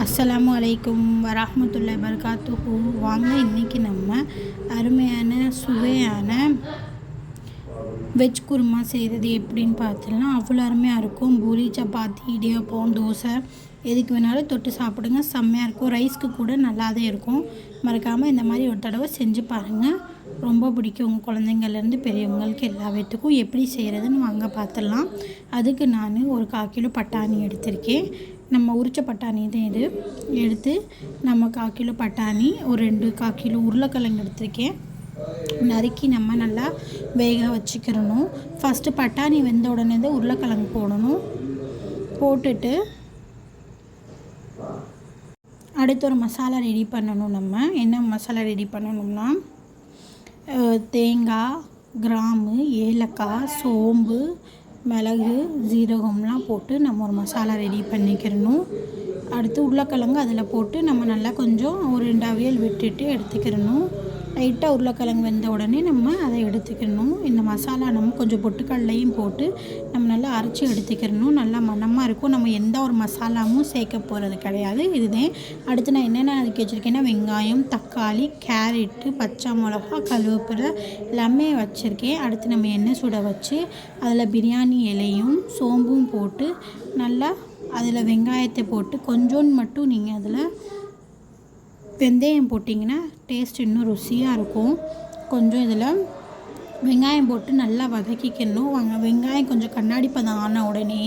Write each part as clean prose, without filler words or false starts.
அஸ்ஸலாமு அலைக்கும் வரஹ்மத்துல்லாஹி வபரகாத்துஹு. வாங்க இன்றைக்கி நம்ம அருமையான சுவையான வெஜ் குருமா செய்கிறது எப்படின்னு பார்த்துடலாம். அவ்வளோ அருமையாக இருக்கும். பூரி, சப்பாத்தி, இடியாப்பம், தோசை எதுக்கு வேணாலும் தொட்டு சாப்பிடுங்க. செம்மையாக இருக்கும். ரைஸ்க்கு கூட நல்லா தான் இருக்கும். மறக்காமல் இந்த மாதிரி ஒரு தடவை செஞ்சு பாருங்கள். ரொம்ப பிடிக்கும். உங்கள் குழந்தைங்கள்லேருந்து பெரியவங்களுக்கு எல்லா பேத்துக்கும். எப்படி செய்கிறதுன்னு வாங்க பார்த்துடலாம். அதுக்கு நான் ஒரு 1/4 கிலோ பட்டாணி எடுத்திருக்கேன். நம்ம உரிச்ச பட்டாணி தான் இது. எடுத்து நம்ம 1/4 கிலோ பட்டாணி, ஒரு 1/4 கிலோ உருளைக்கிழங்கு எடுத்திருக்கேன். நறுக்கி நம்ம நல்லா வேக வச்சுக்கிறணும். ஃபஸ்ட்டு பட்டாணி வெந்த உடனே தான் உருளைக்கிழங்கு போடணும். போட்டுட்டு அடுத்து ஒரு மசாலா ரெடி பண்ணணும். நம்ம என்ன மசாலா ரெடி பண்ணணும்னா, தேங்காய், கிராம்பு, ஏலக்காய், சோம்பு, மிளகு, ஜீரகம்லாம் போட்டு நம்ம ஒரு மசாலா ரெடி பண்ணிக்கிறணும். அடுத்து உருளைக்கிழங்கு அதில் போட்டு நம்ம நல்லா கொஞ்சம் ஒரு 2 அவியல் விட்டுட்டு எடுத்துக்கிறணும். லைட்டாக உருளைக்கிழங்கு வெந்த உடனே நம்ம அதை எடுத்துக்கணும். இந்த மசாலா நம்ம கொஞ்சம் பொட்டுக்கடலையும் போட்டு நம்ம நல்லா அரைச்சி எடுத்துக்கிறணும். நல்லா மணமாக இருக்கும். நம்ம எந்த ஒரு மசாலாவும் சேர்க்க போகிறது கிடையாது. இதுதான். அடுத்து நான் என்னென்ன அதுக்கு வச்சுருக்கேன்னா, வெங்காயம், தக்காளி, கேரட்டு, பச்சை மிளகா, கருவேப்பிலை எல்லாமே வச்சுருக்கேன். அடுத்து நம்ம எண்ணெய் சுட வச்சு அதில் பிரியாணி இலையும் சோம்பும் போட்டு நல்லா அதில் வெங்காயத்தை போட்டு கொஞ்சோண்டு மட்டும் நீங்கள் அதில் வெந்தயம் போட்டிங்கன்னா டேஸ்ட் இன்னும் ருசியாக இருக்கும். கொஞ்சம் இதில் வெங்காயம் போட்டு நல்லா வதக்கிக்கணும். வெங்காயம் கொஞ்சம் கண்ணாடி பதம் ஆன உடனே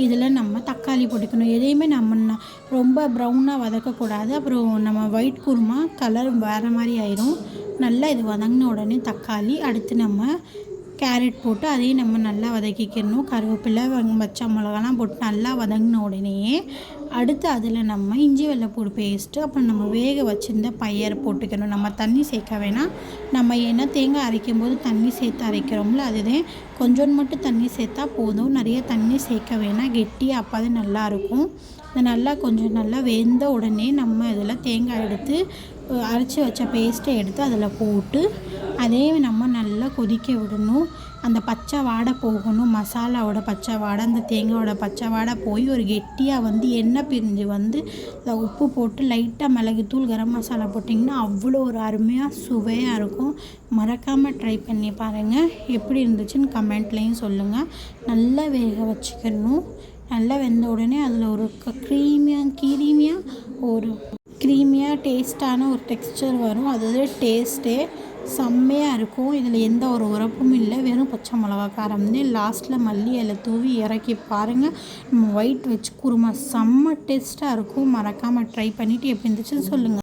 இதில் நம்ம தக்காளி போட்டுக்கணும். எதையுமே நம்ம ரொம்ப ப்ரௌனாக வதக்கக்கூடாது. அப்புறம் நம்ம ஒயிட் குருமா கலர் வேறு மாதிரி ஆயிரும். நல்லா இது வதங்கின உடனே தக்காளி, அடுத்து நம்ம கேரட் போட்டு அதையும் நம்ம நல்லா வதக்கிக்கணும். கருவேப்பிலை, பச்சை மிளகாலாம் போட்டு நல்லா வதங்கின உடனேயே அடுத்து அதில் நம்ம இஞ்சி வெள்ளைப்பூடு பேஸ்ட்டு, அப்புறம் நம்ம வேக வச்சுருந்த பயிரை போட்டுக்கணும். நம்ம தண்ணி சேர்க்க வேணாம். நம்ம ஏன்னா தேங்காய் அரைக்கும் போது தண்ணி சேர்த்து அரைக்கிறோம்ல, அதுதான். கொஞ்சோண்டு மட்டும் தண்ணி சேர்த்தா போதும். நிறைய தண்ணி சேர்க்க வேணாம். கெட்டியாக அப்போ தான் நல்லாயிருக்கும். இது நல்லா கொஞ்சம் நல்லா வெந்த உடனே நம்ம இதில் தேங்காய் எடுத்து அரைச்சி வச்ச பேஸ்ட்டை எடுத்து அதில் போட்டு அதே நம்ம நல்லா கொதிக்க விடணும். அந்த பச்சை வாடை போகணும். மசாலாவோட பச்சை வாடை, அந்த தேங்காயோட பச்சை வாடை போய் ஒரு கெட்டியாக எண்ணெய் பிரிஞ்சு அதில் உப்பு போட்டு லைட்டாக மிளகுத்தூள், கரம் மசாலா போட்டிங்கன்னா அவ்வளோ ஒரு அருமையாக சுவையாக இருக்கும். மறக்காமல் ட்ரை பண்ணி பாருங்கள். எப்படி இருந்துச்சுன்னு கமெண்ட்லேயும் சொல்லுங்கள். நல்லா வேக வச்சுக்கணும். நல்லா வெந்த உடனே அதில் ஒரு க்ரீமியாக டேஸ்ட்டான ஒரு டெக்ஸ்சர் வரும். அதுதான் டேஸ்ட்டே. செம்மையாக இருக்கும். இதில் எந்த ஒரு உரப்பும் இல்லை. வெறும் பச்சை மிளகா காரம் தான். லாஸ்ட்டில் மல்லி இலை தூவி இறக்கி பாருங்கள். நம்ம ஒயிட் வெஜ் குருமா செம்ம டேஸ்ட்டாக இருக்கும். மறக்காமல் ட்ரை பண்ணிவிட்டு எப்படி இருந்துச்சுன்னு சொல்லுங்கள்.